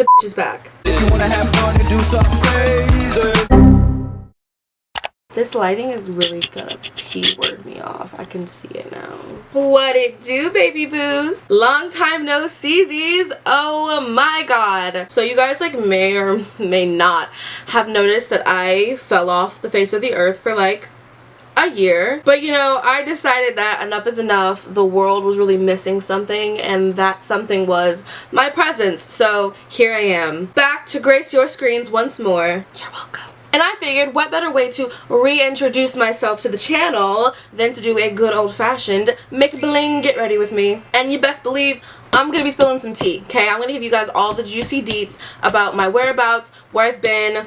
the bitch is back. If you wanna have fun and do something crazy. This lighting is really gonna P-word me off. I can see it now. What it do, baby boos? Long time no seesies. Oh my god. So you guys like may or may not have noticed that I fell off the face of the earth for like a year, but you know, I decided that enough is enough. The world was really missing something, and that something was my presence. So here I am, back to grace your screens once more. You're welcome. And I figured what better way to reintroduce myself to the channel than to do a good old-fashioned MCBLING get ready with me. And you best believe I'm gonna be spilling some tea, okay? I'm gonna give you guys all the juicy deets about my whereabouts, where I've been,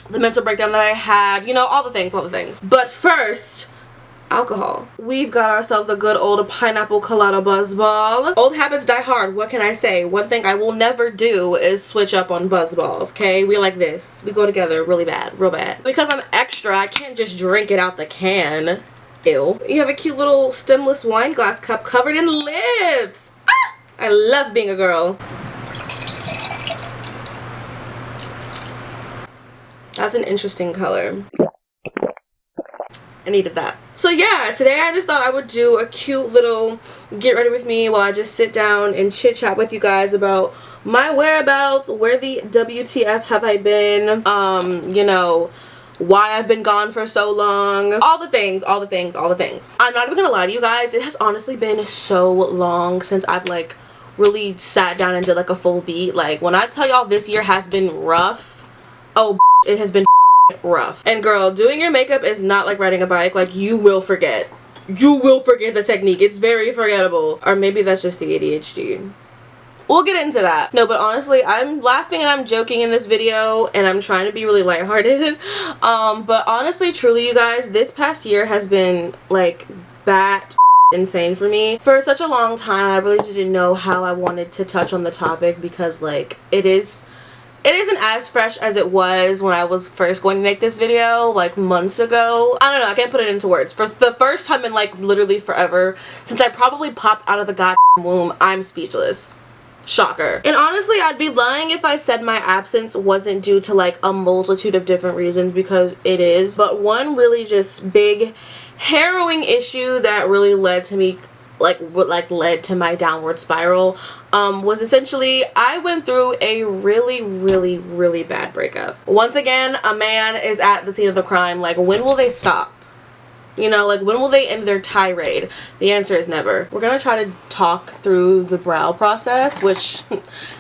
the mental breakdown that I had, you know, all the things, all the things. But first, alcohol. We've got ourselves a good old pineapple colada buzzball. Old habits die hard, what can I say? One thing I will never do is switch up on buzzballs, okay? We like this. We go together really bad, real bad. Because I'm extra, I can't just drink it out the can. Ew. You have a cute little stemless wine glass cup covered in lips. Ah! I love being a girl. That's an interesting color. I needed that. So yeah, today I just thought I would do a cute little get ready with me while I just sit down and chit chat with you guys about my whereabouts, where the WTF have I been, you know, why I've been gone for so long, all the things, all the things, all the things. I'm not even gonna lie to you guys, it has honestly been so long since I've like really sat down and did like a full beat. Like when I tell y'all this year has been rough, oh, it has been rough. And girl, doing your makeup is not like riding a bike. Like you will forget. You will forget the technique. It's very forgettable. Or maybe that's just the ADHD. We'll get into that. No, but honestly, I'm laughing and I'm joking in this video and I'm trying to be really lighthearted. But honestly, truly, you guys, this past year has been like bat insane for me. For such a long time, I really didn't know how I wanted to touch on the topic because like it isn't as fresh as it was when I was first going to make this video like months ago. I don't know, I can't put it into words. For the first time in like literally forever, since I probably popped out of the goddamn womb, I'm speechless. Shocker. And honestly, I'd be lying if I said my absence wasn't due to like a multitude of different reasons, because it is. But one really just big harrowing issue that really led to me led to my downward spiral was essentially I went through a really bad breakup. Once again, a man is at the scene of the crime. Like, when will they stop? You know, like, when will they end their tirade? The answer is never. We're gonna try to talk through the brow process, which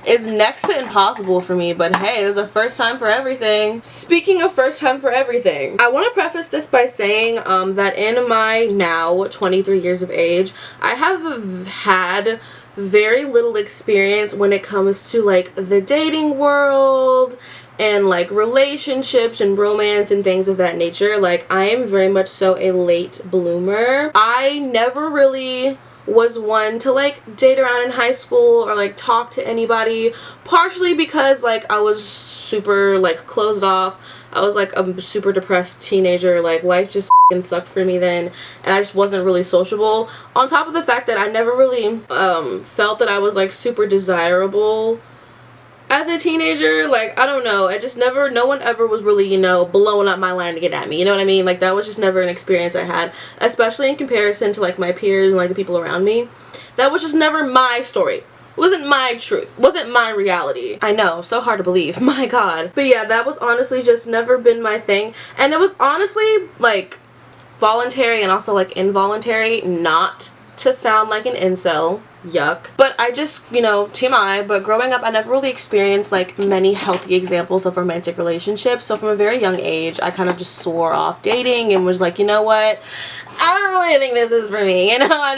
is next to impossible for me, but hey, there's a first time for everything. Speaking of first time for everything, I want to preface this by saying that in my now 23 years of age, I have had very little experience when it comes to like the dating world and like relationships and romance and things of that nature. Like, I am very much so a late bloomer. I never really was one to like date around in high school or like talk to anybody, partially because like I was super like closed off. I was like a super depressed teenager. Like, life just sucked for me then, and I just wasn't really sociable. On top of the fact that I never really felt that I was like super desirable as a teenager. Like, I don't know, I just never, no one ever was really, you know, blowing up my line to get at me, you know what I mean? Like, that was just never an experience I had, especially in comparison to like my peers and like the people around me. That was just never my story. Wasn't my truth, wasn't my reality. I know, so hard to believe, my god. But yeah, that was honestly just never been my thing, and it was honestly like voluntary and also like involuntary, not to sound like an incel. Yuck. But I just, you know, TMI, but growing up I never really experienced like many healthy examples of romantic relationships. So from a very young age, I kind of just swore off dating and was like, you know what, I don't really think this is for me, you know, I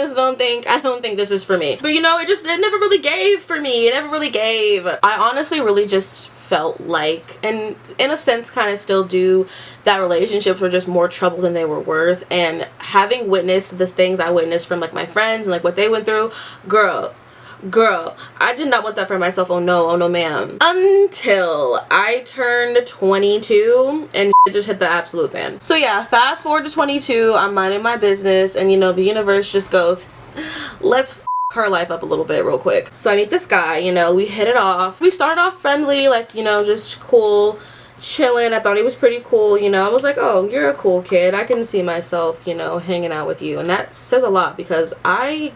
don't think this is for me. But you know, it never really gave for me. It never really gave. I honestly really just felt like, and in a sense kind of still do, that relationships were just more trouble than they were worth. And having witnessed the things I witnessed from like my friends and like what they went through, girl, I did not want that for myself. Oh no ma'am. Until I turned 22 and just hit the absolute fan. So yeah, fast forward to 22, I'm minding my business and you know, the universe just goes, let's her life up a little bit real quick. So I meet this guy, you know, we hit it off. We started off friendly, like, you know, just cool, chilling. I thought he was pretty cool, you know. I was like, oh, you're a cool kid. I can see myself, you know, hanging out with you. And that says a lot because I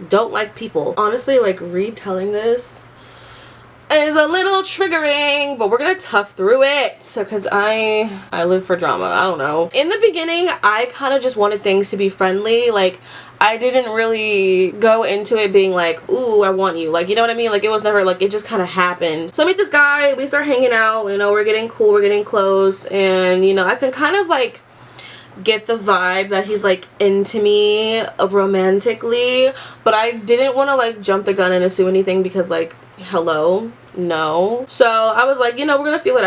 don't like people. Honestly, like, retelling this is a little triggering, but we're gonna tough through it. So, cause I live for drama. I don't know. In the beginning, I kind of just wanted things to be friendly. Like, I didn't really go into it being like, ooh, I want you. Like, you know what I mean? Like, it was never like, it just kind of happened. So I meet this guy, we start hanging out, you know, we're getting cool, we're getting close, and, you know, I can kind of like get the vibe that he's like into me romantically, but I didn't want to like jump the gun and assume anything because, like, hello, no. So I was like, you know, we're gonna feel it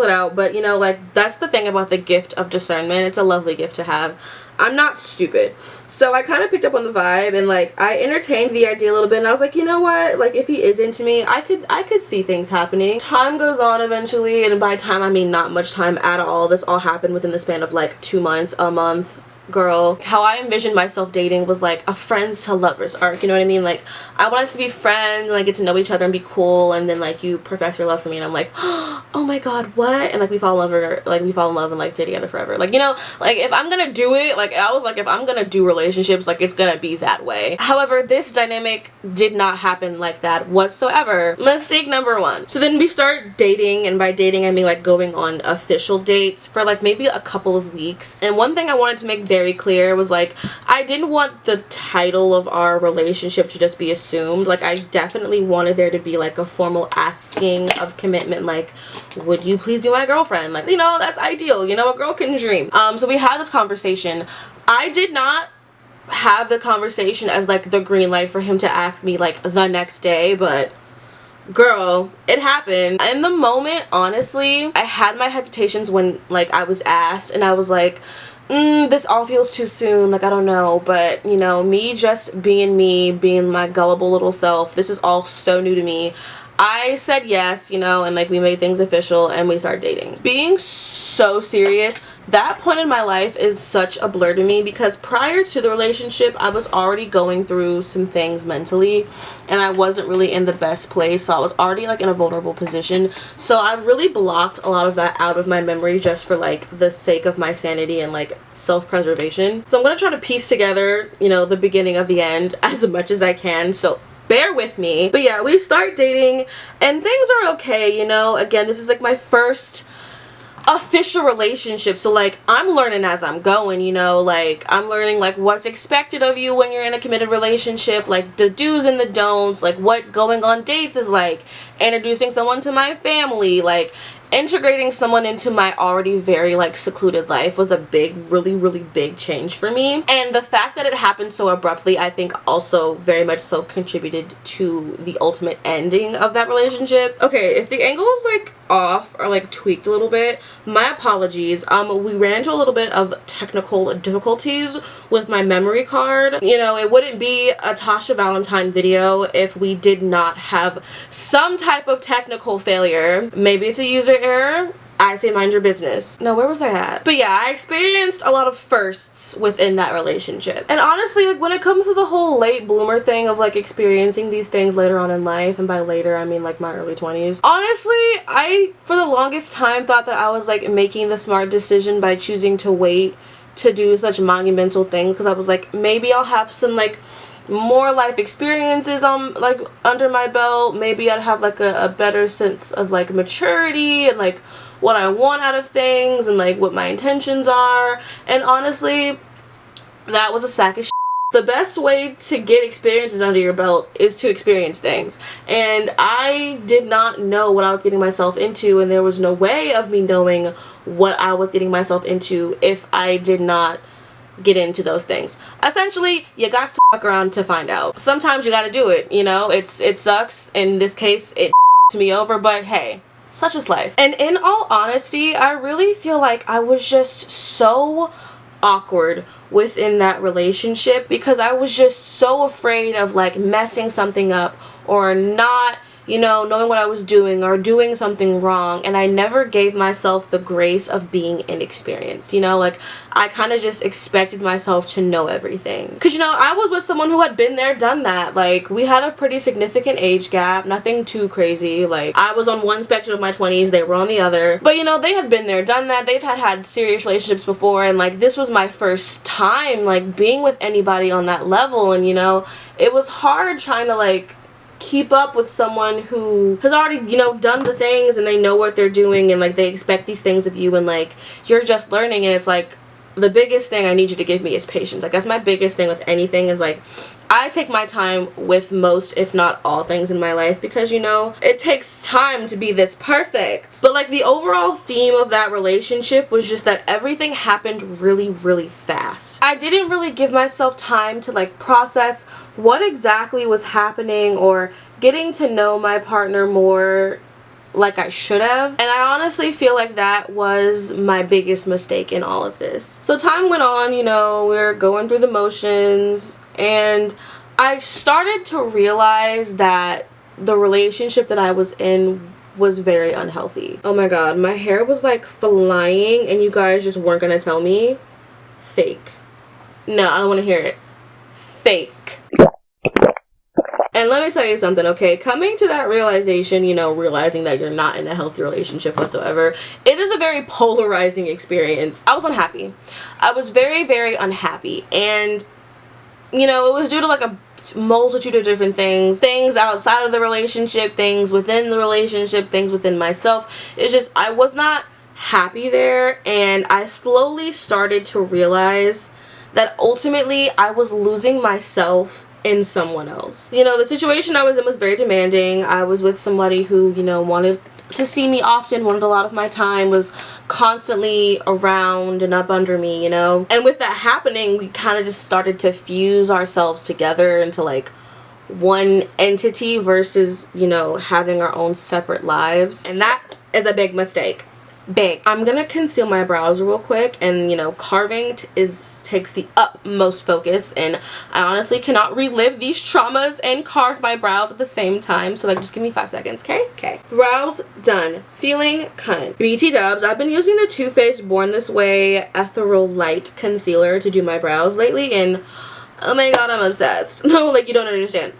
out, but, you know, like, that's the thing about the gift of discernment. It's a lovely gift to have. I'm not stupid. So I kind of picked up on the vibe, and like, I entertained the idea a little bit, and I was like, you know what, like, if he is into me, I could see things happening. Time goes on eventually, and by time I mean not much time at all. This all happened within the span of like 2 months, a month. Girl, how I envisioned myself dating was like a friends to lovers arc, you know what I mean? Like, I want us to be friends and like get to know each other and be cool, and then like you profess your love for me, and I'm like, oh my god, what? And like we fall in love and like stay together forever. Like, you know, like if I'm gonna do it, like I was like, if I'm gonna do relationships, like it's gonna be that way. However, this dynamic did not happen like that whatsoever. Mistake number one. So then we start dating, and by dating I mean like going on official dates for like maybe a couple of weeks. And one thing I wanted to make very clear was like, I didn't want the title of our relationship to just be assumed. Like, I definitely wanted there to be like a formal asking of commitment, like, would you please be my girlfriend? Like, you know, that's ideal, you know, a girl can dream. So we had this conversation. I did not have the conversation as like the green light for him to ask me like the next day, but girl, it happened. In the moment, honestly, I had my hesitations when like I was asked, and I was like, this all feels too soon, like, I don't know. But, you know, me just being me, being my gullible little self, this is all so new to me. I said yes, you know, and like we made things official and we started dating. Being so serious, that point in my life is such a blur to me, because prior to the relationship I was already going through some things mentally, and I wasn't really in the best place, so I was already like in a vulnerable position. So I've really blocked a lot of that out of my memory just for like the sake of my sanity and like self-preservation. So I'm gonna try to piece together, you know, the beginning of the end as much as I can, so bear with me. But yeah, we start dating and things are okay, you know. Again, this is like my first official relationship, so like I'm learning as I'm going, you know. Like, I'm learning like what's expected of you when you're in a committed relationship, like the do's and the don'ts, like what going on dates is like, introducing someone to my family, like integrating someone into my already very like secluded life was a big, really big change for me. And the fact that it happened so abruptly, I think also very much so contributed to the ultimate ending of that relationship. Okay, if the angle is like off or like tweaked a little bit, my apologies. We ran into a little bit of technical difficulties with my memory card. You know, it wouldn't be a Tasha Valentine video if we did not have some type of technical failure. Maybe it's a user error. I say mind your business. No, where was I at? But yeah, I experienced a lot of firsts within that relationship. And honestly, like when it comes to the whole late bloomer thing of like experiencing these things later on in life, and by later I mean like my early 20s, honestly, I for the longest time thought that I was like making the smart decision by choosing to wait to do such monumental things, because I was like, maybe I'll have some like more life experiences like under my belt. Maybe I'd have like a better sense of like maturity and like what I want out of things and like what my intentions are. And honestly, that was a sack of shit. The best way to get experiences under your belt is to experience things, and I did not know what I was getting myself into, and there was no way of me knowing what I was getting myself into if I did not get into those things. Essentially, you got to fuck around to find out. Sometimes you gotta do it, you know. It sucks. In this case, it to me over, but hey, such is life. And in all honesty, I really feel like I was just so awkward within that relationship, because I was just so afraid of like messing something up or not you know, knowing what I was doing or doing something wrong, and I never gave myself the grace of being inexperienced, you know, like I kind of just expected myself to know everything. Because, you know, I was with someone who had been there, done that. Like, we had a pretty significant age gap, nothing too crazy. Like, I was on one spectrum of my 20s, they were on the other. But, you know, they had been there, done that. They've had serious relationships before, and like, this was my first time, like, being with anybody on that level. And, you know, it was hard trying to, like, keep up with someone who has already, you know, done the things and they know what they're doing, and like they expect these things of you, and like you're just learning. And it's like, the biggest thing I need you to give me is patience. Like, that's my biggest thing with anything, is like I take my time with most, if not all, things in my life, because, you know, it takes time to be this perfect. But like, the overall theme of that relationship was just that everything happened really, really fast. I didn't really give myself time to like process what exactly was happening or getting to know my partner more like I should have. And I honestly feel like that was my biggest mistake in all of this. So time went on, you know, we were going through the motions, and I started to realize that the relationship that I was in was very unhealthy. Oh my god, my hair was like flying, and you guys just weren't gonna tell me. Fake. No, I don't want to hear it. Fake. And let me tell you something, okay? Coming to that realization, you know, realizing that you're not in a healthy relationship whatsoever, it is a very polarizing experience. I was unhappy. I was very, very unhappy. And, you know, it was due to like a multitude of different things. Things outside of the relationship, things within the relationship, things within myself. It's just, I was not happy there. And I slowly started to realize that ultimately I was losing myself in someone else. You know, the situation I was in was very demanding. I was with somebody who, you know, wanted to see me often, wanted a lot of my time, was constantly around and up under me, you know. And with that happening, we kind of just started to fuse ourselves together into like one entity versus, you know, having our own separate lives. And that is a big mistake. Big. I'm gonna conceal my brows real quick, and you know, carving takes the utmost focus, and I honestly cannot relive these traumas and carve my brows at the same time, so like, just give me 5 seconds, okay? Brows done. Feeling cunt. BT dubs, I've been using the Too Faced Born This Way Ethereal Light Concealer to do my brows lately, and oh my god, I'm obsessed. No, like, you don't understand.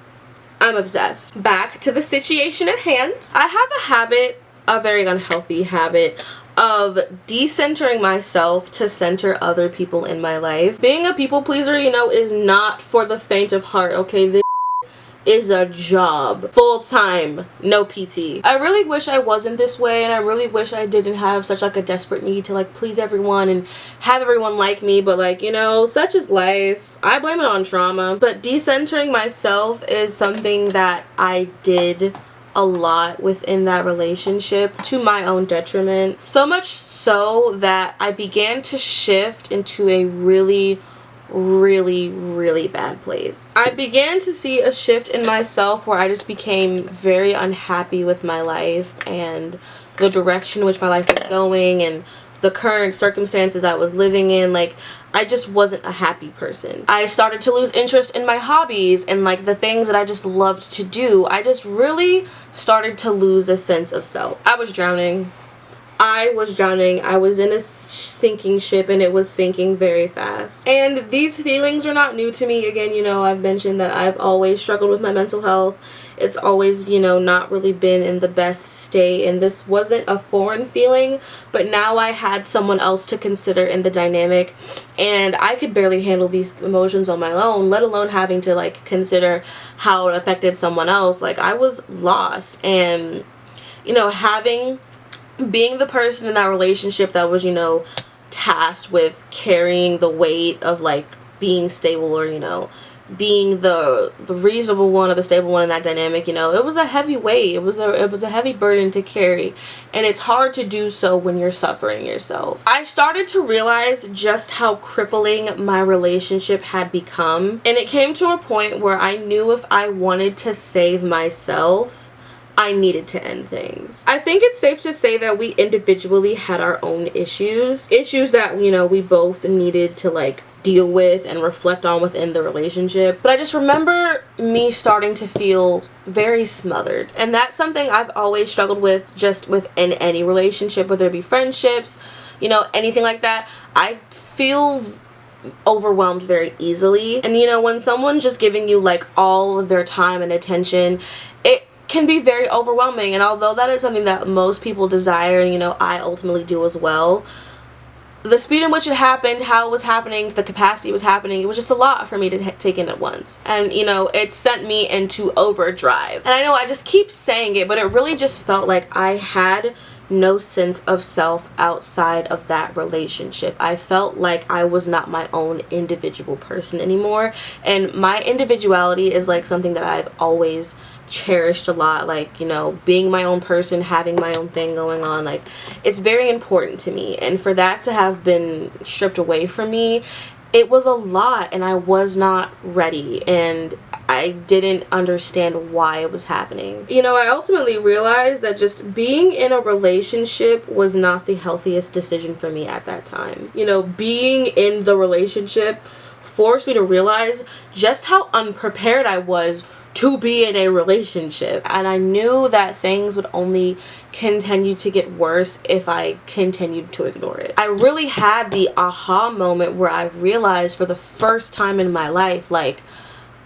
I'm obsessed. Back to the situation at hand. I have a habit, a very unhealthy habit, of decentering myself to center other people in my life. Being a people pleaser, you know, is not for the faint of heart, okay? This is a job. Full time. No PT. I really wish I wasn't this way, and I really wish I didn't have such like a desperate need to like please everyone and have everyone like me, but like, you know, such is life. I blame it on trauma. But decentering myself is something that I did a lot within that relationship, to my own detriment. So much so that I began to shift into a really, really bad place. I began to see a shift in myself where I just became very unhappy with my life and the direction in which my life was going and the current circumstances I was living in. Like, I just wasn't a happy person. I started to lose interest in my hobbies and like the things that I just loved to do. I just really started to lose a sense of self. I was drowning. I was in a sinking ship, and it was sinking very fast. And these feelings were not new to me. Again, you know, I've mentioned that I've always struggled with my mental health. It's always, you know, not really been in the best state, and this wasn't a foreign feeling, but now I had someone else to consider in the dynamic, and I could barely handle these emotions on my own, let alone having to like consider how it affected someone else. Like, I was lost. And, you know, being the person in that relationship that was, you know, tasked with carrying the weight of like being stable, or, you know, being the reasonable one or the stable one in that dynamic, you know, it was a heavy weight. It was a heavy burden to carry, and it's hard to do so when you're suffering yourself. I started to realize just how crippling my relationship had become, and it came to a point where I knew if I wanted to save myself, I needed to end things. I think it's safe to say that we individually had our own issues that, you know, we both needed to like deal with and reflect on within the relationship. But I just remember me starting to feel very smothered. And that's something I've always struggled with, just within any relationship, whether it be friendships, you know, anything like that. I feel overwhelmed very easily. And you know, when someone's just giving you like all of their time and attention, it can be very overwhelming. And although that is something that most people desire, and you know, I ultimately do as well, the speed in which it happened, how it was happening, the capacity it was happening, it was just a lot for me to take in at once. And you know, it sent me into overdrive. And I know I just keep saying it, but it really just felt like I had no sense of self outside of that relationship. I felt like I was not my own individual person anymore. And my individuality is like something that I've always cherished a lot, like, you know, being my own person, having my own thing going on, like, it's very important to me. And for that to have been stripped away from me, it was a lot, and I was not ready, and I didn't understand why it was happening. You know, I ultimately realized that just being in a relationship was not the healthiest decision for me at that time. You know, being in the relationship forced me to realize just how unprepared I was to be in a relationship. And I knew that things would only continue to get worse if I continued to ignore it. I really had the aha moment where I realized for the first time in my life, like,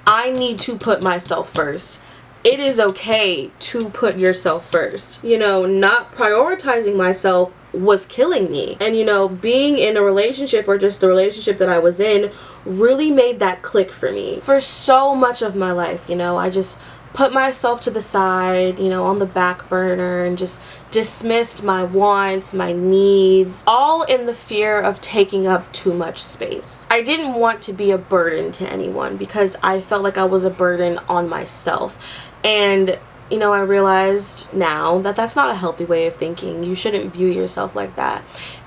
I need to put myself first. It is okay to put yourself first. You know, not prioritizing myself was killing me. And you know, being in a relationship, or just the relationship that I was in, really made that click for me. For so much of my life, you know, I just put myself to the side, you know, on the back burner, and just dismissed my wants, my needs, all in the fear of taking up too much space. I didn't want to be a burden to anyone because I felt like I was a burden on myself. And you know, I realized now that that's not a healthy way of thinking. You shouldn't view yourself like that.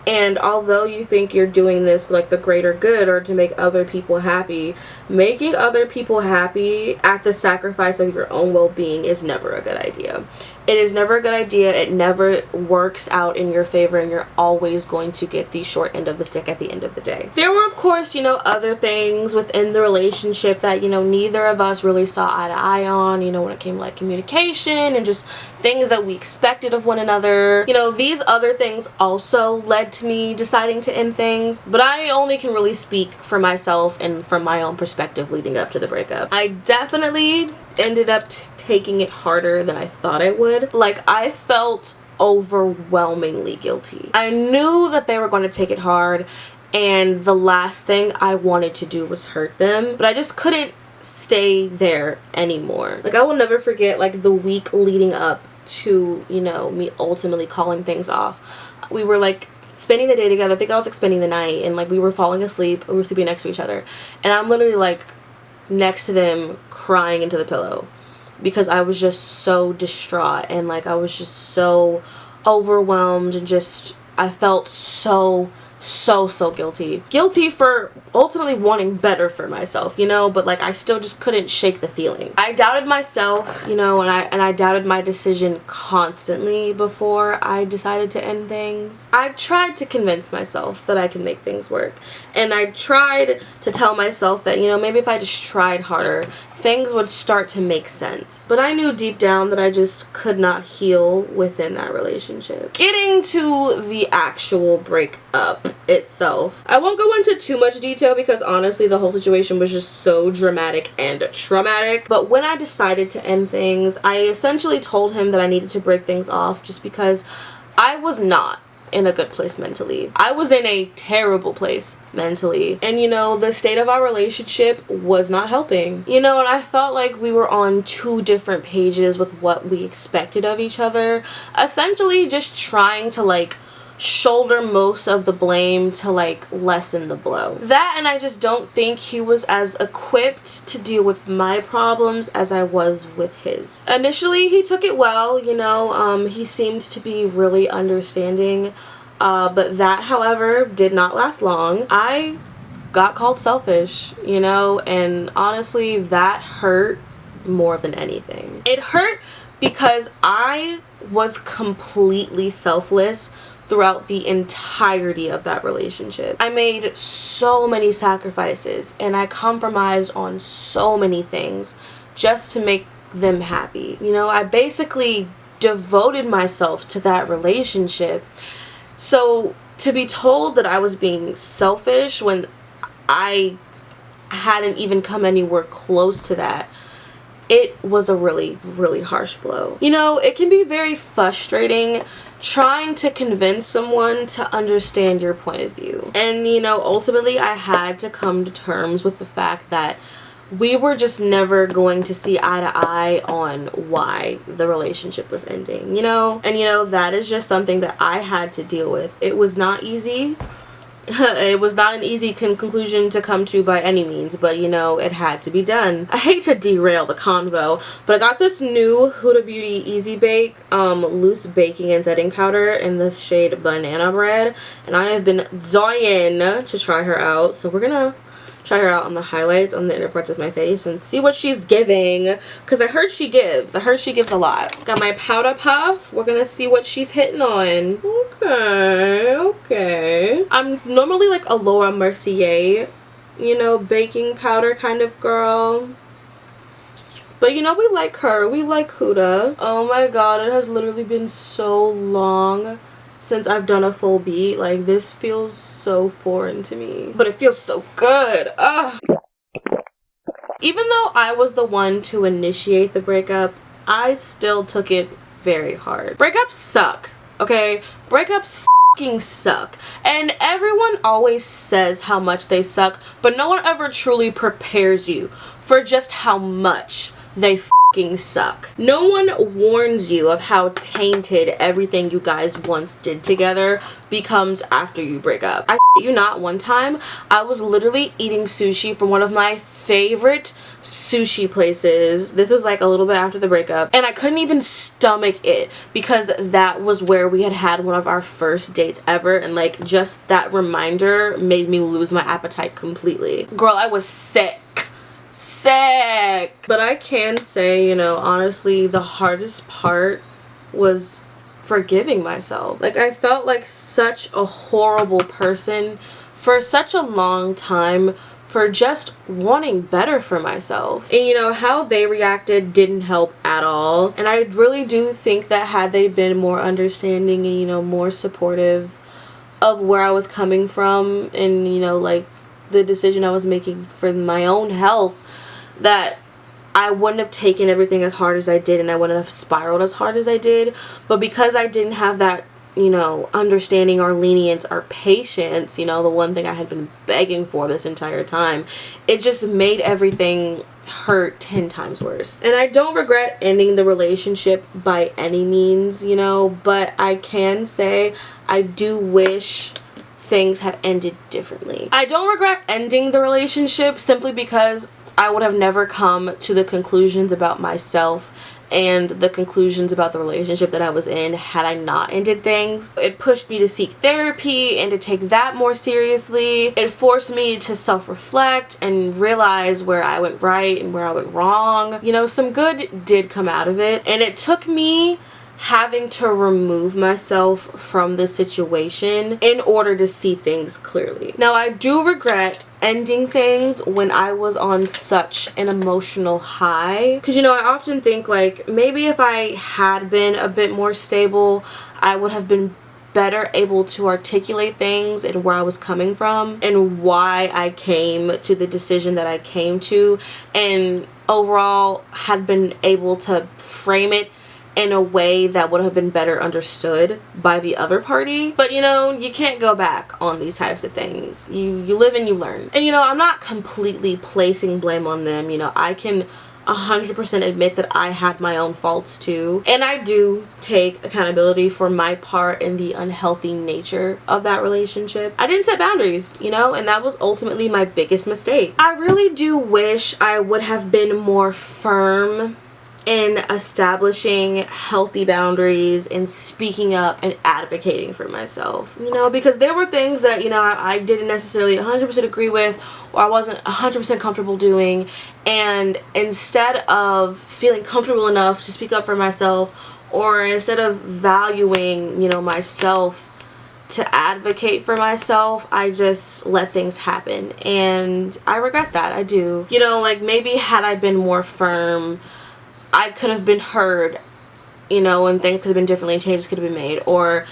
And although you think you're doing this for like the greater good or to make other people happy, making other people happy at the sacrifice of your own well-being is never a good idea. It is never a good idea. It never works out in your favor, and you're always going to get the short end of the stick at the end of the day. There were, of course, you know, other things within the relationship that, you know, neither of us really saw eye to eye on, you know, when it came to like communication and just things that we expected of one another. You know, these other things also led to me deciding to end things, but I only can really speak for myself and from my own perspective leading up to the breakup. I definitely ended up taking it harder than I thought I would. Like, I felt overwhelmingly guilty. I knew that they were going to take it hard, and the last thing I wanted to do was hurt them, but I just couldn't stay there anymore. Like, I will never forget like the week leading up to, you know, me ultimately calling things off. We were like spending the day together. I think I was like spending the night, and like we were falling asleep. We were sleeping next to each other, and I'm literally like next to them crying into the pillow because I was just so distraught, and like I was just so overwhelmed, and just I felt so guilty for ultimately wanting better for myself, you know, but like I still just couldn't shake the feeling. I doubted myself, you know, and I doubted my decision constantly before I decided to end things. I tried to convince myself that I can make things work, and I tried to tell myself that, you know, maybe if I just tried harder, things would start to make sense. But I knew deep down that I just could not heal within that relationship. Getting to the actual breakup itself, I won't go into too much detail because honestly the whole situation was just so dramatic and traumatic. But when I decided to end things, I essentially told him that I needed to break things off just because I was not in a good place mentally. I was in a terrible place mentally, and you know, the state of our relationship was not helping, you know, and I felt like we were on two different pages with what we expected of each other, essentially just trying to like shoulder most of the blame to like lessen the blow. That, and I just don't think he was as equipped to deal with my problems as I was with his. Initially he took it well, you know, he seemed to be really understanding, but that, however, did not last long. I got called selfish, you know, and honestly that hurt more than anything. It hurt because I was completely selfless throughout the entirety of that relationship. I made so many sacrifices and I compromised on so many things just to make them happy. You know, I basically devoted myself to that relationship. So to be told that I was being selfish when I hadn't even come anywhere close to that, it was a really, really harsh blow. You know, it can be very frustrating trying to convince someone to understand your point of view. And, you know, ultimately I had to come to terms with the fact that we were just never going to see eye to eye on why the relationship was ending, you know? And, you know, that is just something that I had to deal with. It was not easy. It was not an easy conclusion to come to by any means, but you know, it had to be done. I hate to derail the convo, but I got this new Huda Beauty Easy Bake loose baking and setting powder in the shade Banana Bread, and I have been dying to try her out, so we're gonna try her out on the highlights on the inner parts of my face and see what she's giving, because I heard she gives a lot. Got my powder puff. We're gonna see what she's hitting on. Okay. I'm normally like a Laura Mercier, you know, baking powder kind of girl, but you know, we like her. We like Huda. Oh my god, it has literally been so long since I've done a full beat. Like, this feels so foreign to me, but it feels so good. Ugh. Even though I was the one to initiate the breakup, I still took it very hard. Breakups suck, okay? Breakups fucking suck. And everyone always says how much they suck, but no one ever truly prepares you for just how much they fucking suck. No one warns you of how tainted everything you guys once did together becomes after you break up. I you not, one time I was literally eating sushi from one of my favorite sushi places. This was like a little bit after the breakup, and I couldn't even stomach it because that was where we had one of our first dates ever, and like just that reminder made me lose my appetite completely. Girl, I was sick. But I can say, you know, honestly, the hardest part was forgiving myself. Like, I felt like such a horrible person for such a long time for just wanting better for myself. And you know, how they reacted didn't help at all. And I really do think that had they been more understanding and, you know, more supportive of where I was coming from and, you know, like the decision I was making for my own health, that I wouldn't have taken everything as hard as I did and I wouldn't have spiraled as hard as I did. But because I didn't have that, you know, understanding or lenience or patience, you know, the one thing I had been begging for this entire time, it just made everything hurt 10 times worse. And I don't regret ending the relationship by any means, you know, but I can say I do wish things had ended differently. I don't regret ending the relationship simply because I would have never come to the conclusions about myself and the conclusions about the relationship that I was in had I not ended things. It pushed me to seek therapy and to take that more seriously. It forced me to self-reflect and realize where I went right and where I went wrong. You know, some good did come out of it, and it took me having to remove myself from the situation in order to see things clearly. Now, I do regret ending things when I was on such an emotional high, because, you know, I often think like maybe if I had been a bit more stable, I would have been better able to articulate things and where I was coming from and why I came to the decision that I came to, and overall had been able to frame it in a way that would have been better understood by the other party. But you know, you can't go back on these types of things. You live and you learn. And you know, I'm not completely placing blame on them. You know, I can 100% admit that I had my own faults too, and I do take accountability for my part in the unhealthy nature of that relationship. I didn't set boundaries, you know, and that was ultimately my biggest mistake. I really do wish I would have been more firm in establishing healthy boundaries and speaking up and advocating for myself, you know, because there were things that, you know, I didn't necessarily 100% agree with or I wasn't 100% comfortable doing, and instead of feeling comfortable enough to speak up for myself, or instead of valuing, you know, myself to advocate for myself, I just let things happen, and I regret that. I do. You know, like, maybe had I been more firm, I could have been heard, you know, and things could have been differently and changes could have been made. Or,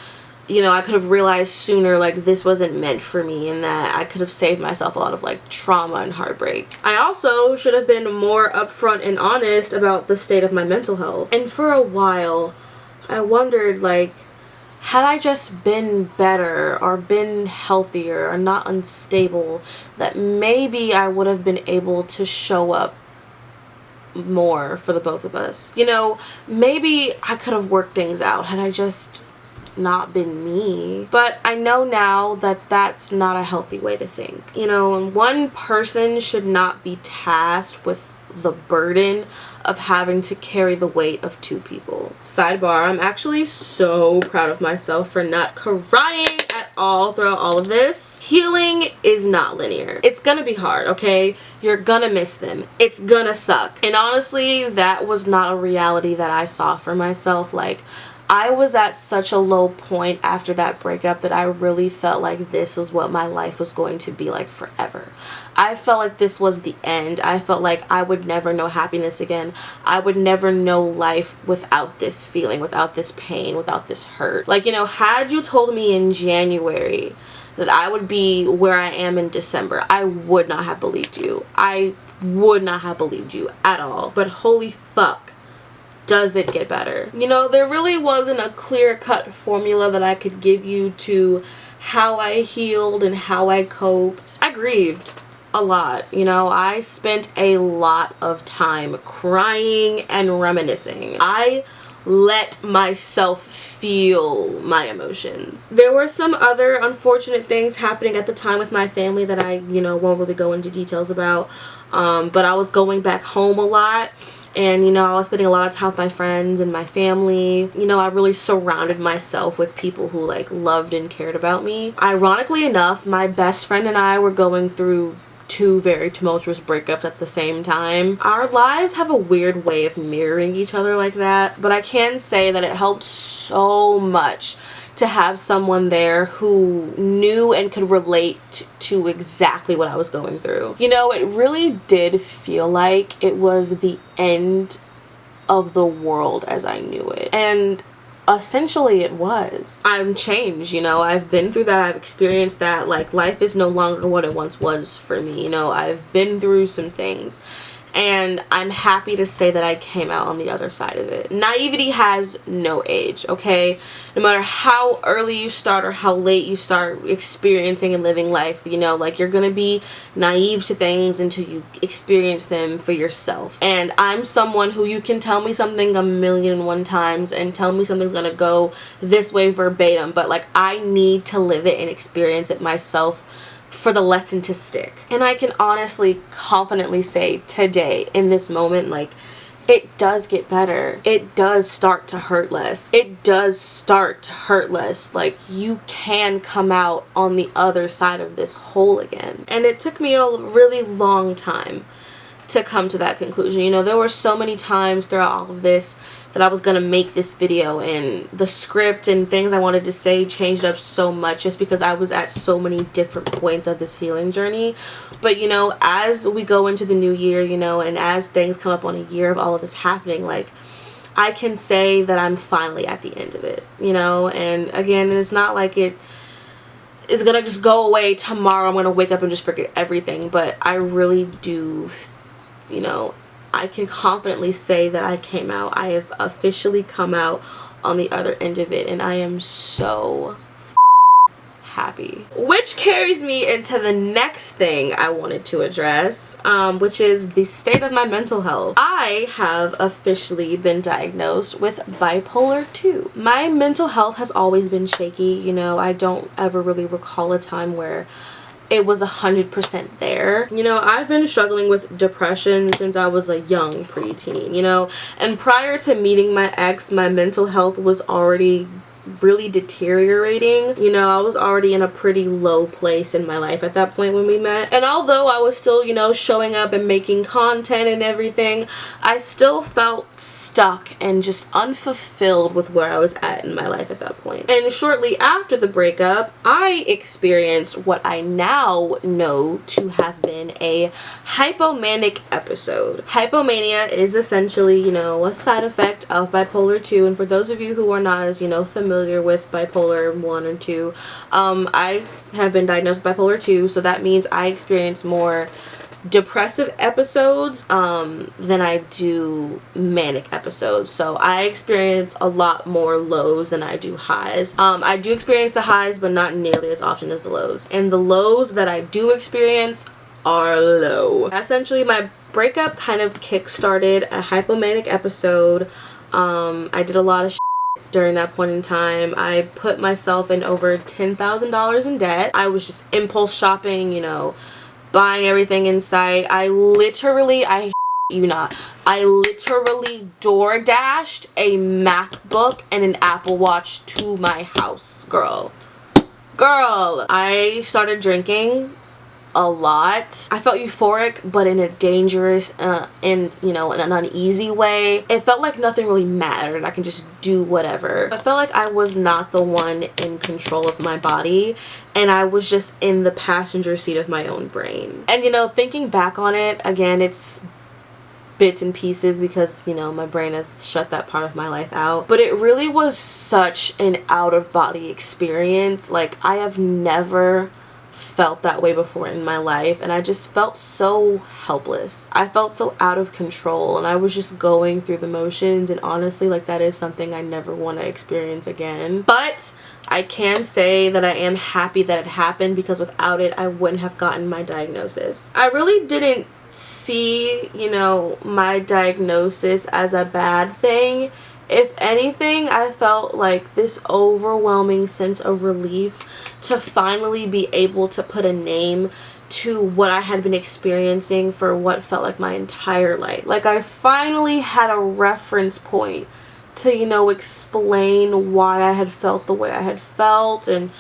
you know, I could have realized sooner, like, this wasn't meant for me, and that I could have saved myself a lot of, like, trauma and heartbreak. I also should have been more upfront and honest about the state of my mental health. And for a while, I wondered, like, had I just been better or been healthier or not unstable, that maybe I would have been able to show up more for the both of us. You know, maybe I could have worked things out had I just not been me. But I know now that that's not a healthy way to think. You know, and one person should not be tasked with the burden of having to carry the weight of two people. Sidebar, I'm actually so proud of myself for not crying at all throughout all of this. Healing is not linear. It's gonna be hard, okay? You're gonna miss them. It's gonna suck. And honestly, that was not a reality that I saw for myself. Like, I was at such a low point after that breakup that I really felt like this was what my life was going to be like forever. I felt like this was the end. I felt like I would never know happiness again. I would never know life without this feeling, without this pain, without this hurt. Like, you know, had you told me in January that I would be where I am in December, I would not have believed you. I would not have believed you at all. But holy fuck, does it get better? You know, there really wasn't a clear-cut formula that I could give you to how I healed and how I coped. I grieved a lot. You know, I spent a lot of time crying and reminiscing. I let myself feel my emotions. There were some other unfortunate things happening at the time with my family that I, you know, won't really go into details about. But I was going back home a lot. And, you know, I was spending a lot of time with my friends and my family. You know, I really surrounded myself with people who, like, loved and cared about me. Ironically enough, my best friend and I were going through two very tumultuous breakups at the same time. Our lives have a weird way of mirroring each other like that. But I can say that it helped so much to have someone there who knew and could relate to exactly what I was going through. You know, it really did feel like it was the end of the world as I knew it. And essentially it was. I'm changed, you know, I've been through that, I've experienced that. Like, life is no longer what it once was for me. You know, I've been through some things. And I'm happy to say that I came out on the other side of it. Naivety has no age, okay? No matter how early you start or how late you start experiencing and living life, you know, like, you're gonna be naive to things until you experience them for yourself. And I'm someone who, you can tell me something 1,000,001 times and tell me something's gonna go this way verbatim, but, like, I need to live it and experience it myself for the lesson to stick. And I can honestly, confidently say today, in this moment, like, it does get better. It does start to hurt less. It does start to hurt less. Like, you can come out on the other side of this hole again. And it took me a really long time to come to that conclusion. You know, there were so many times throughout all of this that I was gonna make this video, and the script and things I wanted to say changed up so much just because I was at so many different points of this healing journey. But, you know, as we go into the new year, you know, and as things come up on a year of all of this happening, like, I can say that I'm finally at the end of it, you know. And again, it's not like it is gonna just go away tomorrow. I'm gonna wake up and just forget everything. But I really do, you know, I can confidently say that I came out. I have officially come out on the other end of it, and I am so happy. Which carries me into the next thing I wanted to address, which is the state of my mental health. I have officially been diagnosed with bipolar 2. My mental health has always been shaky. You know, I don't ever really recall a time where it was 100% there. You know, I've been struggling with depression since I was a young preteen, you know, and prior to meeting my ex, my mental health was already really deteriorating. You know, I was already in a pretty low place in my life at that point when we met. And although I was still, you know, showing up and making content and everything, I still felt stuck and just unfulfilled with where I was at in my life at that point. And shortly after the breakup, I experienced what I now know to have been a hypomanic episode. Hypomania is essentially, you know, a side effect of bipolar 2. And for those of you who are not as, you know, familiar with bipolar 1 and 2, I have been diagnosed with bipolar 2, so that means I experience more depressive episodes than I do manic episodes. So I experience a lot more lows than I do highs. I do experience the highs, but not nearly as often as the lows. And the lows that I do experience are low. Essentially, my breakup kind of kick-started a hypomanic episode. I did a lot of during that point in time. I put myself in over $10,000 in debt. I was just impulse shopping, you know, buying everything in sight. I literally door dashed a MacBook and an Apple Watch to my house, girl. I started drinking a lot. I felt euphoric, but in a dangerous and, you know, in an uneasy way. It felt like nothing really mattered. I can just do whatever. I felt like I was not the one in control of my body, and I was just in the passenger seat of my own brain. And, you know, thinking back on it, again, it's bits and pieces because, you know, my brain has shut that part of my life out. But it really was such an out-of-body experience. Like, I have never felt that way before in my life, and I just felt so helpless. I felt so out of control, and I was just going through the motions, and honestly, like, that is something I never want to experience again. But I can say that I am happy that it happened, because without it, I wouldn't have gotten my diagnosis. I really didn't see, you know, my diagnosis as a bad thing. If anything, I felt like this overwhelming sense of relief to finally be able to put a name to what I had been experiencing for what felt like my entire life. Like, I finally had a reference point to, you know, explain why I had felt the way I had felt and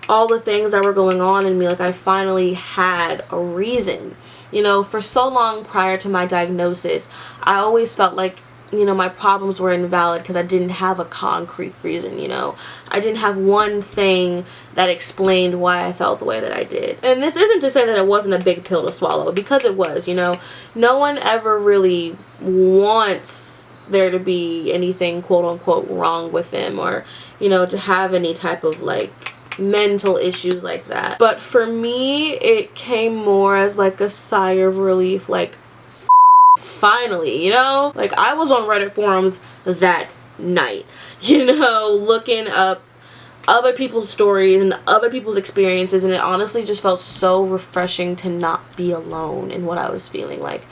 all the things that were going on in me. Like, I finally had a reason. You know, for so long prior to my diagnosis, I always felt like, you know, my problems were invalid because I didn't have a concrete reason, you know. I didn't have one thing that explained why I felt the way that I did. And this isn't to say that it wasn't a big pill to swallow, because it was, you know. No one ever really wants there to be anything quote unquote wrong with them, or, you know, to have any type of like mental issues like that. But for me, it came more as like a sigh of relief, like, finally, you know? Like, I was on Reddit forums that night, you know, looking up other people's stories and other people's experiences, and it honestly just felt so refreshing to not be alone in what I was feeling. Like,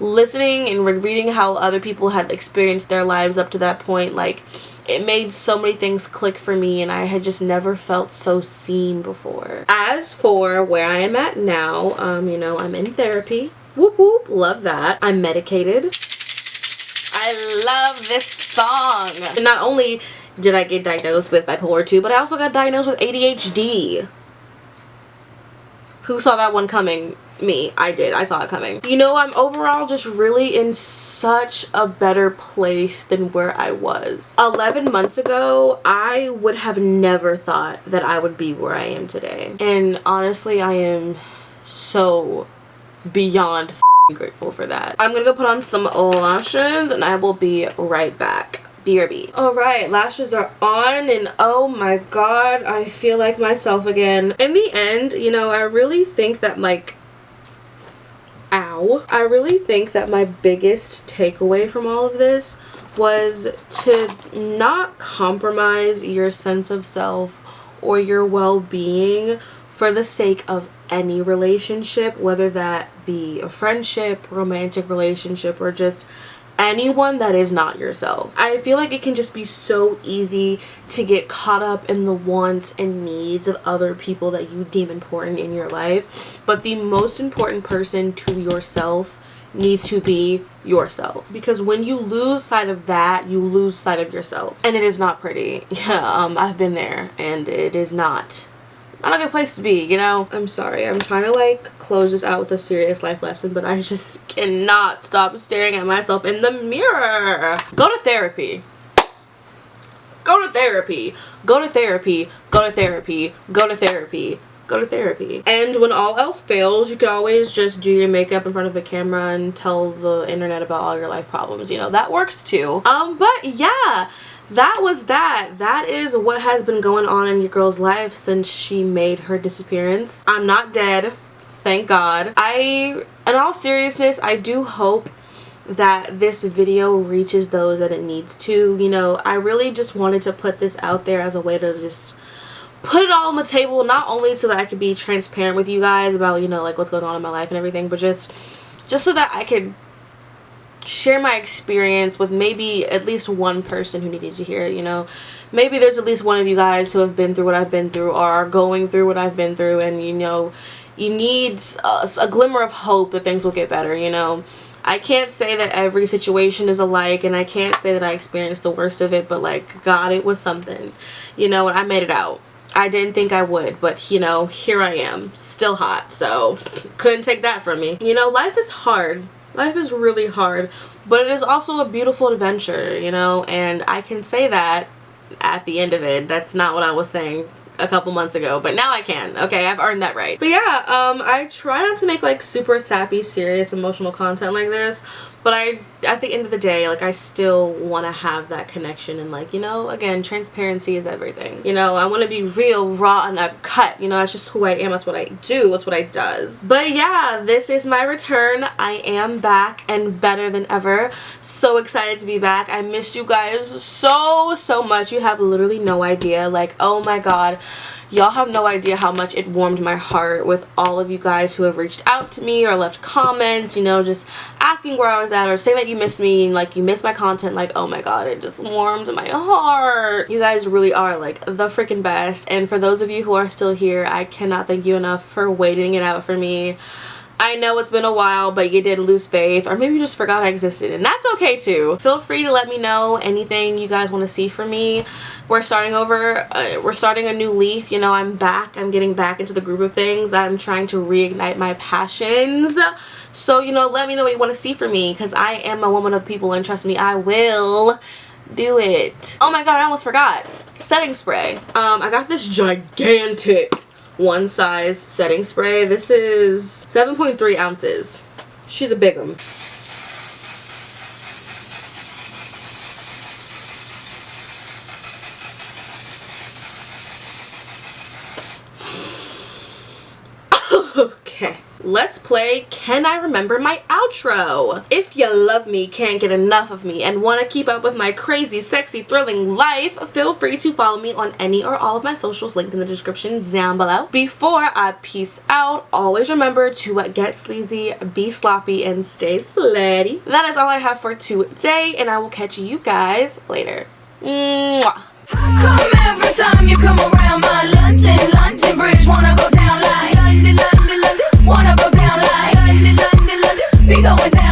listening and reading how other people had experienced their lives up to that point, like, it made so many things click for me, and I had just never felt so seen before. As for where I am at now, you know, I'm in therapy. Whoop whoop, love that. I'm medicated. I love this song. And not only did I get diagnosed with bipolar 2, but I also got diagnosed with ADHD. Who saw that one coming? Me. I did. I saw it coming. You know, I'm overall just really in such a better place than where I was. 11 months ago, I would have never thought that I would be where I am today. And honestly, I am so beyond grateful for that. I'm gonna go put on some lashes and I will be right back. BRB. Alright, lashes are on, and oh my god, I feel like myself again. In the end, you know, I really think that I really think that my biggest takeaway from all of this was to not compromise your sense of self or your well-being for the sake of any relationship, whether that be a friendship, romantic relationship, or just anyone that is not yourself. I feel like it can just be so easy to get caught up in the wants and needs of other people that you deem important in your life, but the most important person to yourself needs to be yourself, because when you lose sight of that, you lose sight of yourself, and it is not pretty. Yeah, I've been there, and it is not a good place to be, you know. I'm sorry, I'm trying to like close this out with a serious life lesson, but I just cannot stop staring at myself in the mirror. Go to therapy. Go to therapy. Go to therapy. Go to therapy. Go to therapy. Go to therapy. And when all else fails, you can always just do your makeup in front of a camera and tell the internet about all your life problems. You know, that works too. But yeah, that was that. That is what has been going on in your girl's life since she made her disappearance. I'm not dead, thank God. In all seriousness, I do hope that this video reaches those that it needs to. You know, I really just wanted to put this out there as a way to just put it all on the table, not only so that I could be transparent with you guys about, you know, like what's going on in my life and everything, but just so that I could share my experience with maybe at least one person who needed to hear it. You know, maybe there's at least one of you guys who have been through what I've been through or are going through what I've been through, and you know, you need a glimmer of hope that things will get better. You know, I can't say that every situation is alike, and I can't say that I experienced the worst of it, but like, God, it was something, you know, and I made it out. I didn't think I would, but you know, here I am, still hot, so couldn't take that from me. You know, life is hard. Life is really hard, but it is also a beautiful adventure, you know, and I can say that at the end of it. That's not what I was saying a couple months ago, but now I can. Okay, I've earned that right. But yeah, I try not to make like super sappy, serious, emotional content like this, but at the end of the day, like, I still want to have that connection, and like, you know, again, transparency is everything. You know, I want to be real, raw, and uncut. You know, that's just who I am. That's what I do. That's what I does. But yeah, this is my return. I am back and better than ever. So excited to be back. I missed you guys so much. You have literally no idea. Like, oh my God. Y'all have no idea how much it warmed my heart with all of you guys who have reached out to me or left comments, you know, just asking where I was at or saying that you missed me and like you missed my content. Like, oh my God, it just warmed my heart. You guys really are like the freaking best. And for those of you who are still here, I cannot thank you enough for waiting it out for me. I know it's been a while, but you did lose faith, or maybe you just forgot I existed, and that's okay too. Feel free to let me know anything you guys want to see from me. We're starting over, we're starting a new leaf, you know. I'm back, I'm getting back into the groove of things. I'm trying to reignite my passions. So, you know, let me know what you want to see from me, because I am a woman of people, and trust me, I will do it. Oh my God, I almost forgot. Setting spray. I got this gigantic one size setting spray. This is 7.3 ounces. She's a big one. Okay, let's play Can I Remember My Outro? If you love me, can't get enough of me, and want to keep up with my crazy, sexy, thrilling life, feel free to follow me on any or all of my socials linked in the description down below. Before I peace out, always remember to get sleazy, be sloppy, and stay slutty. That is all I have for today, and I will catch you guys later. Mwah. Come every time you come around my London Bridge, wanna go down like London, wanna go down like London, be going down.